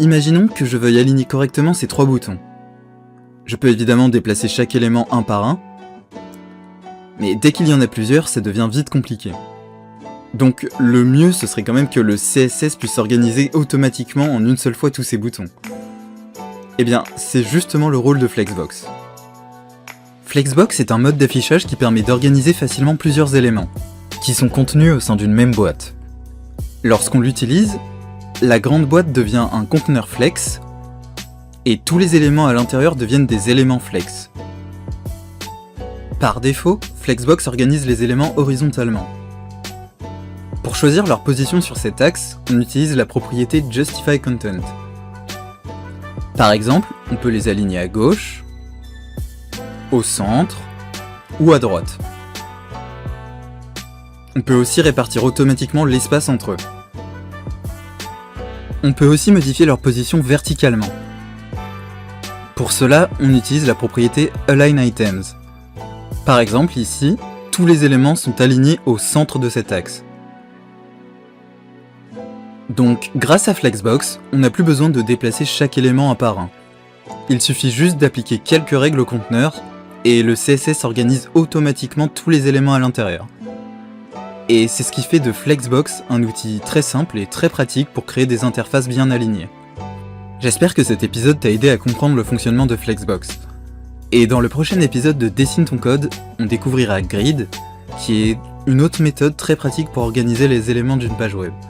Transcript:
Imaginons que je veuille aligner correctement ces 3 boutons. Je peux évidemment déplacer chaque élément un par un, mais dès qu'il y en a plusieurs, ça devient vite compliqué. Donc le mieux, ce serait quand même que le CSS puisse organiser automatiquement en une seule fois tous ces boutons. Eh bien, c'est justement le rôle de Flexbox. Flexbox est un mode d'affichage qui permet d'organiser facilement plusieurs éléments, qui sont contenus au sein d'une même boîte. Lorsqu'on l'utilise, la grande boîte devient un conteneur Flex, et tous les éléments à l'intérieur deviennent des éléments Flex. Par défaut, Flexbox organise les éléments horizontalement. Pour choisir leur position sur cet axe, on utilise la propriété Justify Content. Par exemple, on peut les aligner à gauche, au centre ou à droite. On peut aussi répartir automatiquement l'espace entre eux. On peut aussi modifier leur position verticalement. Pour cela, on utilise la propriété Align Items. Par exemple, ici, tous les éléments sont alignés au centre de cet axe. Donc, grâce à Flexbox, on n'a plus besoin de déplacer chaque élément un par un. Il suffit juste d'appliquer quelques règles au conteneur, et le CSS organise automatiquement tous les éléments à l'intérieur. Et c'est ce qui fait de Flexbox un outil très simple et très pratique pour créer des interfaces bien alignées. J'espère que cet épisode t'a aidé à comprendre le fonctionnement de Flexbox. Et dans le prochain épisode de Dessine ton code, on découvrira Grid, qui est une autre méthode très pratique pour organiser les éléments d'une page web.